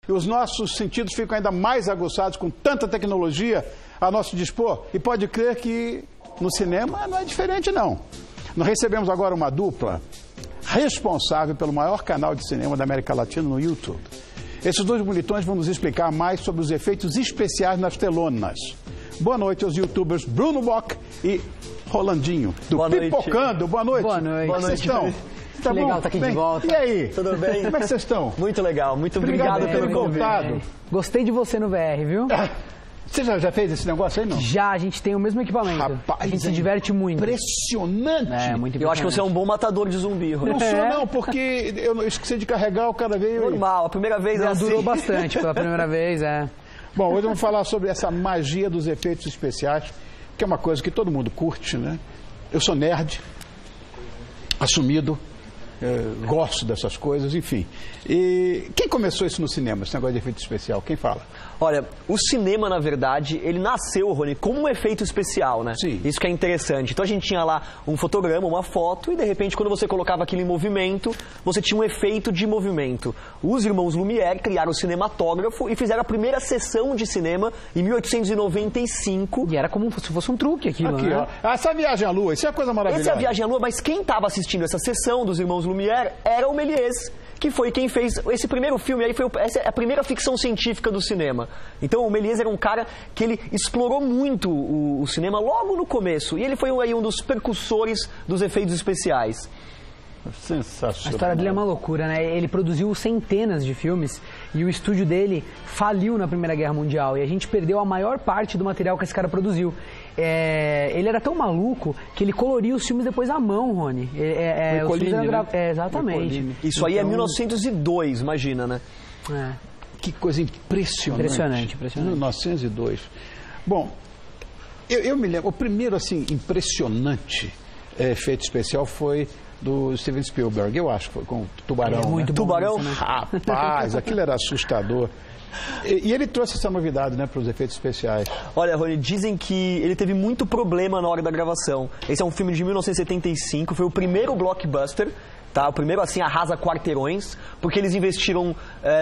E os nossos sentidos ficam ainda mais aguçados com tanta tecnologia a nosso dispor. E pode crer que no cinema não é diferente, não. Nós recebemos agora uma dupla responsável pelo maior canal de cinema da América Latina no YouTube. Esses dois bonitões vão nos explicar mais sobre os efeitos especiais nas telonas. Boa noite aos youtubers Bruno Bock e Rolandinho, do Pipocando. Boa noite. Boa noite. Como vocês estão? Tá bom? Legal estar aqui de volta. E aí? Tudo bem? Como é que vocês estão? Muito legal, muito obrigado pelo contato. Gostei de você no VR, viu? Você já fez esse negócio aí, não? Já, a gente tem o mesmo equipamento. Rapaz, a gente se diverte muito. Impressionante. Muito impressionante. Eu acho que você é um bom matador de zumbi, Rony. Não sou não, porque eu esqueci de carregar, o cara veio... Normal, a primeira vez é assim. Durou bastante pela primeira vez, Bom, hoje vamos falar sobre essa magia dos efeitos especiais, que é uma coisa que todo mundo curte, né? Eu sou nerd, assumido, gosto dessas coisas, enfim. E quem começou isso no cinema, esse negócio de efeito especial? Quem fala? Olha, o cinema, na verdade, ele nasceu, Rony, como um efeito especial, né? Sim. Isso que é interessante. Então a gente tinha lá um fotograma, uma foto, e de repente, quando você colocava aquilo em movimento, você tinha um efeito de movimento. Os irmãos Lumière criaram o cinematógrafo e fizeram a primeira sessão de cinema em 1895. E era como se fosse um truque aquilo, Aqui, né? ó. Essa viagem à Lua, isso é coisa maravilhosa. Essa é a Viagem à Lua, mas quem estava assistindo essa sessão dos irmãos Lumière era o Méliès, que foi quem fez esse primeiro filme. Essa é a primeira ficção científica do cinema. Então o Méliès era um cara que ele explorou muito o cinema logo no começo. E ele foi aí um dos precursores dos efeitos especiais. Sensacional. A história dele é uma loucura, né? Ele produziu centenas de filmes e o estúdio dele faliu na Primeira Guerra Mundial. E a gente perdeu a maior parte do material que esse cara produziu. Ele era tão maluco que ele coloria os filmes depois à mão, Rony. Exatamente. Isso aí é 1902, imagina, né? Que coisa impressionante. Impressionante. 1902. Bom, eu me lembro, o primeiro, assim, impressionante efeito especial foi do Steven Spielberg, eu acho que foi com Tubarão. Muito bom. Tubarão? Rapaz, aquilo era assustador. E ele trouxe essa novidade, né, para os efeitos especiais. Olha, Rony, dizem que ele teve muito problema na hora da gravação. Esse é um filme de 1975, foi o primeiro blockbuster, tá? O primeiro, assim, arrasa quarteirões, porque eles investiram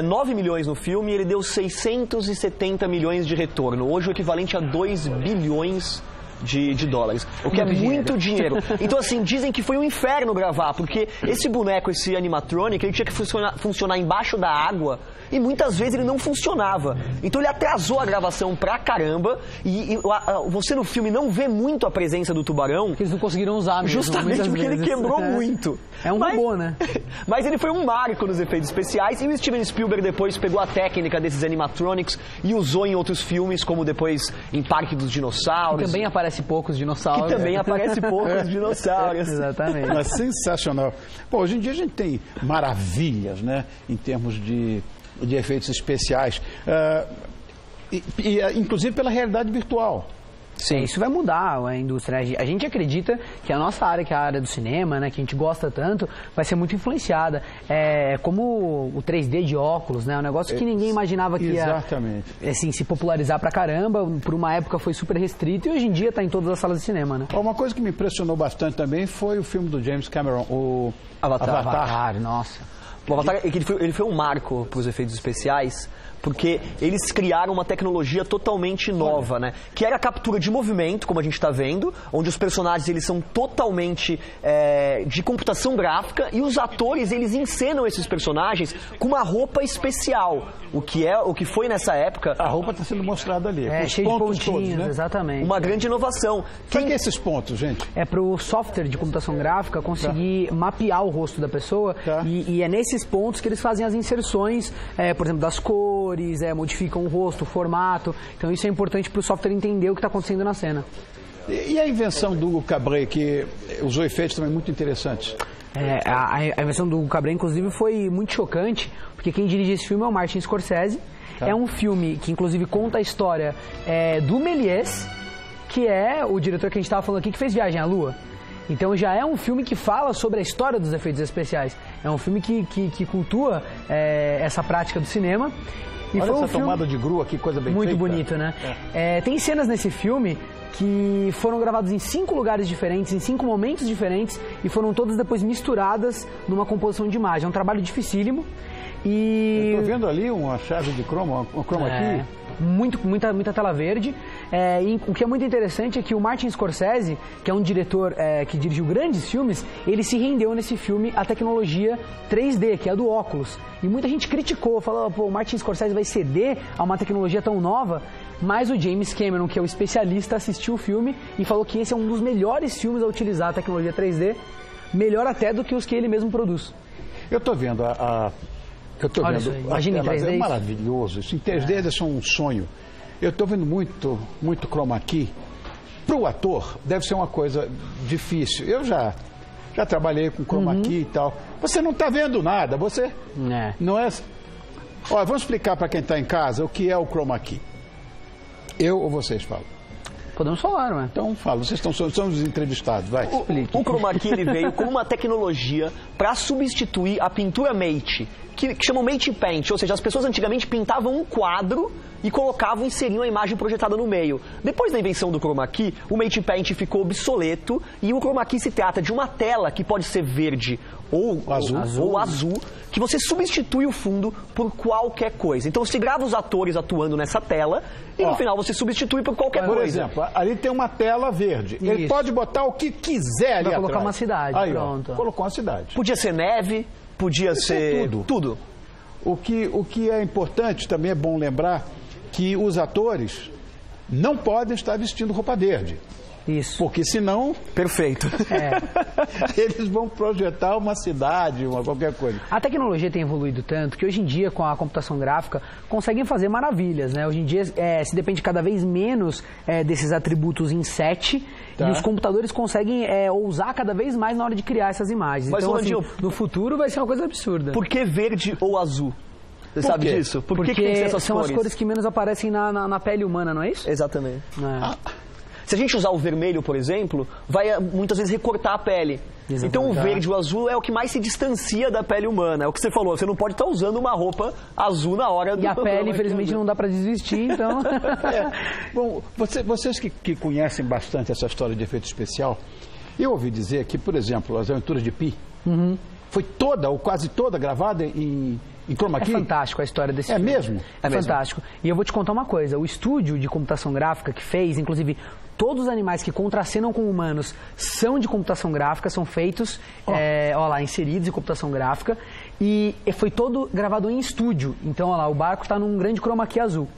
9 milhões no filme e ele deu 670 milhões de retorno. Hoje o equivalente a 2 bilhões de dólares, o que é muito dinheiro. Então, assim, dizem que foi um inferno gravar, porque esse boneco, esse animatronic, ele tinha que funcionar embaixo da água e muitas vezes ele não funcionava. Então ele atrasou a gravação pra caramba e você no filme não vê muito a presença do tubarão. Porque eles não conseguiram usar mesmo. Justamente porque ele quebrou muito. É um robô, né? Mas ele foi um marco nos efeitos especiais e o Steven Spielberg depois pegou a técnica desses animatronics e usou em outros filmes, como depois em Parque dos Dinossauros. Que também aparece poucos dinossauros. Exatamente. É sensacional. Bom, hoje em dia a gente tem maravilhas, né, em termos de efeitos especiais, inclusive pela realidade virtual. Sim, isso vai mudar a indústria. A gente acredita que a nossa área, que é a área do cinema, né, que a gente gosta tanto, vai ser muito influenciada. Como o 3D de óculos, né, um negócio que ninguém imaginava que ia assim, se popularizar pra caramba. Por uma época foi super restrito e hoje em dia está em todas as salas de cinema, né? Uma coisa que me impressionou bastante também foi o filme do James Cameron, o Avatar. Nossa. O Avatar, ele foi um marco para os efeitos especiais, porque eles criaram uma tecnologia totalmente nova, né? Que era a captura de movimento, como a gente está vendo, onde os personagens eles são totalmente de computação gráfica e os atores eles encenam esses personagens com uma roupa especial, o que foi nessa época. A roupa está sendo mostrada ali, cheio de pontinhos, todos, né? Exatamente. Uma grande inovação. Quem é esses pontos, gente? É para o software de computação gráfica conseguir mapear o rosto da pessoa e é nesses pontos que eles fazem as inserções, por exemplo, das cores, modificam o rosto, o formato. Então isso é importante para o software entender o que está acontecendo na cena. E a invenção do Hugo Cabret, que usou efeitos também muito interessantes? A invenção do Hugo Cabret, inclusive, foi muito chocante, porque quem dirige esse filme é o Martin Scorsese. É um filme que, inclusive, conta a história do Méliès, que é o diretor que a gente estava falando aqui, que fez Viagem à Lua. Então já é um filme que fala sobre a história dos efeitos especiais. É um filme que cultua essa prática do cinema. E olha foi essa tomada de grua, que coisa bem muito feita. Muito bonito, né? Tem cenas nesse filme que foram gravadas em 5 lugares diferentes, em 5 momentos diferentes, e foram todas depois misturadas numa composição de imagem. É um trabalho dificílimo. E... Eu tô vendo ali uma chave de chroma key. Muita tela verde. E o que é muito interessante é que o Martin Scorsese, que é um diretor que dirigiu grandes filmes, ele se rendeu nesse filme à tecnologia 3D, que é a do óculos. E muita gente criticou, falou, pô, o Martin Scorsese vai ceder a uma tecnologia tão nova, mas o James Cameron, que é o especialista, assistiu o filme e falou que esse é um dos melhores filmes a utilizar a tecnologia 3D, melhor até do que os que ele mesmo produz. Eu tô vendo Olha isso aí, imagina em 3D. É maravilhoso. Isso em 3D é um sonho. Eu estou vendo muito chroma key. Para o ator, deve ser uma coisa difícil. Eu já trabalhei com chroma key e tal. Você não está vendo nada, você não é... Olha, vamos explicar para quem está em casa o que é o chroma key. Eu ou vocês falam? Podemos falar, não é? Então fala, vocês são os entrevistados, vai. O chroma key ele veio com uma tecnologia para substituir a pintura mate, que chamam mate paint, ou seja, as pessoas antigamente pintavam um quadro e colocavam, inseriam a imagem projetada no meio. Depois da invenção do chroma key, o mate paint ficou obsoleto e o chroma key se trata de uma tela que pode ser verde ou azul, que você substitui o fundo por qualquer coisa. Então você grava os atores atuando nessa tela e no final você substitui por qualquer coisa. Por exemplo, ali tem uma tela verde. Isso. Ele pode botar o que quiser ali atrás. Colocar uma cidade, aí, pronto. Colocou uma cidade. Podia ser neve, podia ser tudo. O que é importante, também é bom lembrar, que os atores não podem estar vestindo roupa verde. Isso. Porque senão... Perfeito. Eles vão projetar uma cidade, qualquer coisa. A tecnologia tem evoluído tanto que hoje em dia, com a computação gráfica, conseguem fazer maravilhas, né? Hoje em dia se depende cada vez menos desses atributos em set, e os computadores conseguem ousar cada vez mais na hora de criar essas imagens. Mas, então, assim, no futuro vai ser uma coisa absurda. Por que verde ou azul? Você sabe disso? Porque tem essas são cores? As cores que menos aparecem na pele humana, não é isso? Exatamente. Se a gente usar o vermelho, por exemplo, vai muitas vezes recortar a pele. Exatamente. Então o verde e o azul é o que mais se distancia da pele humana. É o que você falou, você não pode estar usando uma roupa azul na hora do... E a pele, infelizmente, não dá para desvestir, então... Bom, vocês que conhecem bastante essa história de efeito especial, eu ouvi dizer que, por exemplo, As Aventuras de Pi foi toda, ou quase toda, gravada em chroma key? É fantástico a história desse filme. Mesmo? É fantástico. E eu vou te contar uma coisa. O estúdio de computação gráfica que fez, inclusive, todos os animais que contracenam com humanos são de computação gráfica, são feitos, inseridos em computação gráfica. E foi todo gravado em estúdio. Então, olha lá, o barco está num grande chroma key azul.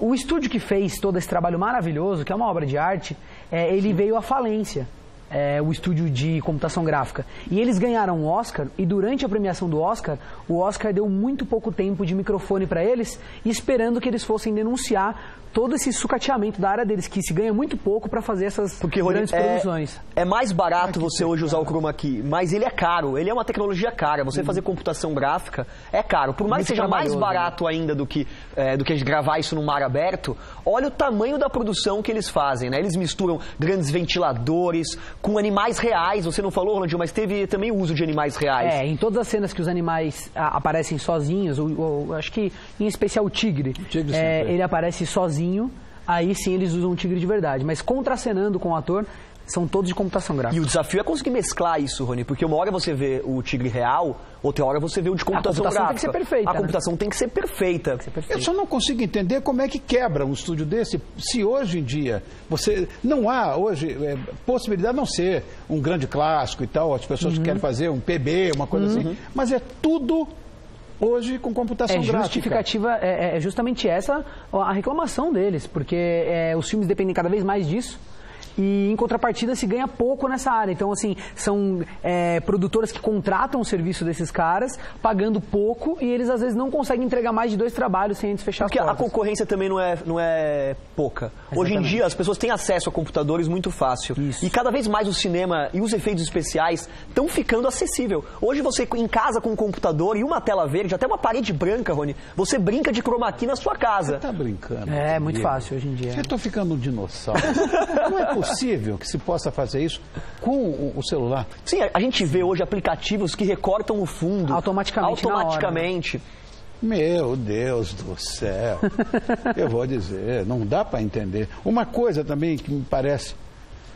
O estúdio que fez todo esse trabalho maravilhoso, que é uma obra de arte, ele veio à falência. O estúdio de computação gráfica. E eles ganharam um Oscar, e durante a premiação do Oscar, o Oscar deu muito pouco tempo de microfone para eles, esperando que eles fossem denunciar todo esse sucateamento da área deles, que se ganha muito pouco para fazer essas grandes produções. É mais barato você hoje usar o chroma key, mas ele é caro, ele é uma tecnologia cara. Você fazer computação gráfica é caro. Por mais que seja mais barato ainda do que gravar isso no mar aberto, olha o tamanho da produção que eles fazem, né? Eles misturam grandes ventiladores com animais reais. Você não falou, Ronaldinho, mas teve também o uso de animais reais. Em todas as cenas que os animais aparecem sozinhos, ou acho que em especial o tigre, ele aparece sozinho. Aí sim eles usam um tigre de verdade, mas contracenando com o ator, são todos de computação gráfica. E o desafio é conseguir mesclar isso, Rony, porque uma hora você vê o tigre real, outra hora você vê o de computação gráfica. Tem que ser perfeita. A computação tem que ser perfeita. Eu só não consigo entender como é que quebra um estúdio desse, se hoje em dia não há hoje possibilidade de não ser um grande clássico e tal, as pessoas querem fazer um PB, uma coisa assim, mas é tudo hoje com computação gráfica. Justificativa é justamente essa a reclamação deles, porque os filmes dependem cada vez mais disso. E, em contrapartida, se ganha pouco nessa área. Então, assim, são produtoras que contratam o serviço desses caras, pagando pouco, e eles, às vezes, não conseguem entregar mais de 2 trabalhos sem antes fechar as portas. Porque a concorrência também não é pouca. Exatamente. Hoje em dia, as pessoas têm acesso a computadores muito fácil. Isso. E cada vez mais o cinema e os efeitos especiais estão ficando acessível. Hoje, você, em casa, com um computador e uma tela verde, até uma parede branca, Rony, você brinca de chroma key na sua casa. Você tá brincando. É muito fácil hoje em dia. Eu tô ficando um dinossauro. Não é possível que se possa fazer isso com o celular. Sim, a gente vê hoje aplicativos que recortam o fundo automaticamente. Meu Deus do céu. Eu vou dizer, não dá para entender. Uma coisa também que me parece,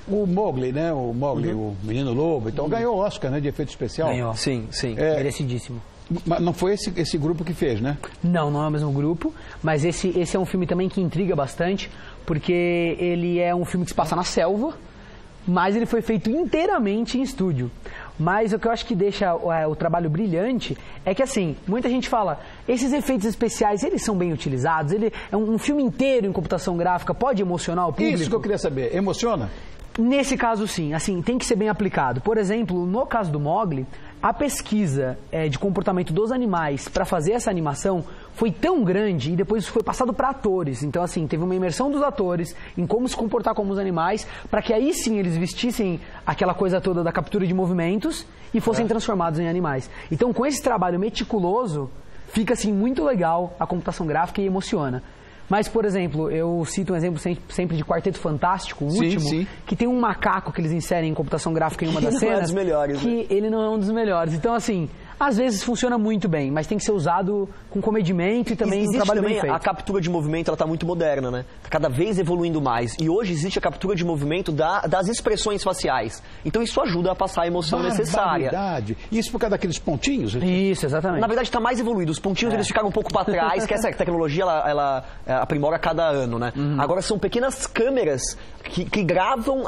o Mowgli, né? O Mowgli, o Menino Lobo, então ganhou Oscar, né, de efeito especial. Ganhou. Sim. Merecidíssimo. Mas não foi esse grupo que fez, né? Não é o mesmo grupo, mas esse é um filme também que intriga bastante, porque ele é um filme que se passa na selva, mas ele foi feito inteiramente em estúdio. Mas o que eu acho que deixa o trabalho brilhante é que, assim, muita gente fala, esses efeitos especiais, eles são bem utilizados, ele é um filme inteiro em computação gráfica, pode emocionar o público? Isso que eu queria saber, emociona? Nesse caso, sim, assim, tem que ser bem aplicado. Por exemplo, no caso do Mowgli, a pesquisa de comportamento dos animais para fazer essa animação foi tão grande e depois foi passado para atores. Então, assim, teve uma imersão dos atores em como se comportar como os animais, para que aí sim eles vestissem aquela coisa toda da captura de movimentos e fossem transformados em animais. Então, com esse trabalho meticuloso, fica assim muito legal a computação gráfica e emociona. Mas, por exemplo, eu cito um exemplo sempre de Quarteto Fantástico, o último, que tem um macaco que eles inserem em computação gráfica em uma das cenas, não é dos melhores, que ele não é um dos melhores. Então, assim, às vezes funciona muito bem, mas tem que ser usado com comedimento e também um trabalho bem feito. A captura de movimento, ela está muito moderna, né? Tá cada vez evoluindo mais. E hoje existe a captura de movimento das expressões faciais. Então isso ajuda a passar a emoção necessária. Isso por causa daqueles pontinhos? Isso, exatamente. Na verdade está mais evoluído. Os pontinhos eles ficaram um pouco para trás, que essa tecnologia ela aprimora a cada ano, né? Agora são pequenas câmeras que gravam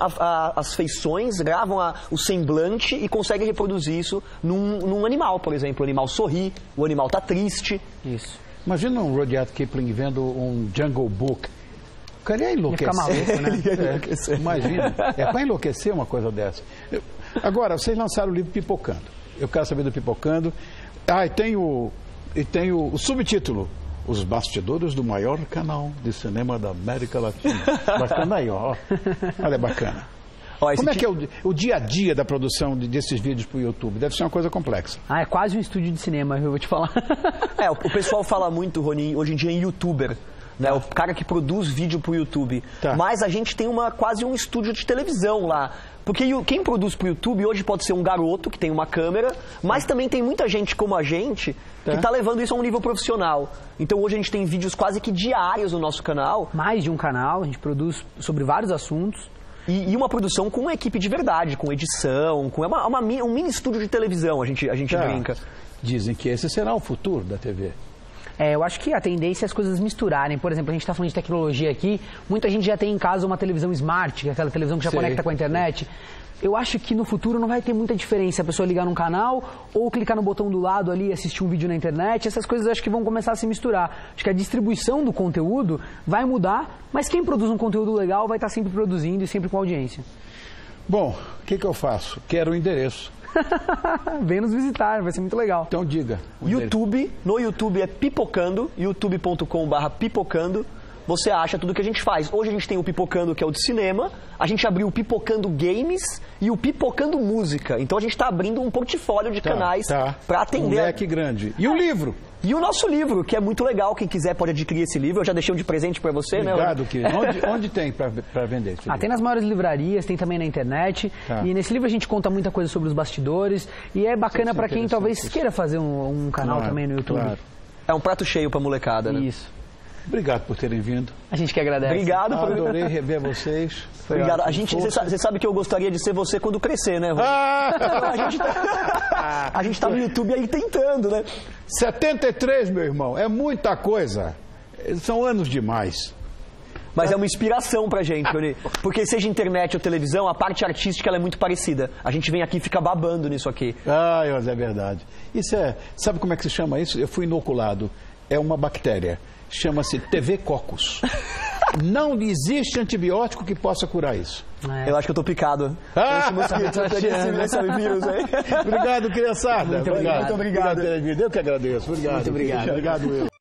as feições, gravam o semblante e conseguem reproduzir isso num animal, por exemplo. O animal sorri, o animal está triste. Isso. Imagina um Rudyard Kipling vendo um Jungle Book. O cara ia enlouquecer. Ia ficar maluco, né? Ia enlouquecer. Imagina. É para enlouquecer uma coisa dessa. Agora, vocês lançaram o livro Pipocando. Eu quero saber do Pipocando. E tem o subtítulo. Os bastidores do maior canal de cinema da América Latina. Bacana aí, ó. Olha, bacana. Como é que é o dia a dia da produção desses vídeos para o YouTube? Deve ser uma coisa complexa. É quase um estúdio de cinema, eu vou te falar. O pessoal fala muito, Rony, hoje em dia em youtuber. Né, o cara que produz vídeo pro YouTube. Mas a gente tem quase um estúdio de televisão lá. Porque quem produz pro YouTube hoje pode ser um garoto que tem uma câmera, mas também tem muita gente como a gente que está levando isso a um nível profissional. Então hoje a gente tem vídeos quase que diários no nosso canal. Mais de um canal, a gente produz sobre vários assuntos. E uma produção com uma equipe de verdade, com edição, com um mini estúdio de televisão, a gente brinca. Dizem que esse será o futuro da TV. Eu acho que a tendência é as coisas misturarem. Por exemplo, a gente está falando de tecnologia aqui, muita gente já tem em casa uma televisão smart, que é aquela televisão que já conecta com a internet. Eu acho que no futuro não vai ter muita diferença a pessoa ligar num canal ou clicar no botão do lado ali e assistir um vídeo na internet. Essas coisas eu acho que vão começar a se misturar. Acho que a distribuição do conteúdo vai mudar, mas quem produz um conteúdo legal vai estar sempre produzindo e sempre com audiência. Bom, o que eu faço? Quero o endereço. Vem nos visitar, vai ser muito legal. Então diga. No YouTube é Pipocando, youtube.com/pipocando. Você acha tudo que a gente faz. Hoje a gente tem o Pipocando, que é o de cinema. A gente abriu o Pipocando Games e o Pipocando Música. Então a gente está abrindo um portfólio de canais para atender. Um leque grande. E o livro? E o nosso livro, que é muito legal. Quem quiser pode adquirir esse livro. Eu já deixei um de presente para você, Obrigado, querido. Onde tem para vender? Tem nas maiores livrarias, tem também na internet. E nesse livro a gente conta muita coisa sobre os bastidores. E é bacana para quem talvez queira fazer um canal também no YouTube. Claro. É um prato cheio para molecada, né? Isso. Obrigado por terem vindo. A gente que agradece. Obrigado. Adorei rever vocês. Obrigado. Você sabe que eu gostaria de ser você quando crescer, né, Rô? A gente tá no YouTube aí tentando, né? 73, meu irmão, é muita coisa. São anos demais. Mas é uma inspiração pra gente, Rony. Porque seja internet ou televisão, a parte artística ela é muito parecida. A gente vem aqui e fica babando nisso aqui. Mas é verdade. Sabe como é que se chama isso? Eu fui inoculado. É uma bactéria. Chama-se TV Coccus. Não existe antibiótico que possa curar isso. Eu acho que eu tô picado. Esse vírus aí. Obrigado, criançada. Muito obrigado. Eu que agradeço. Obrigado. Muito obrigado. Obrigado eu.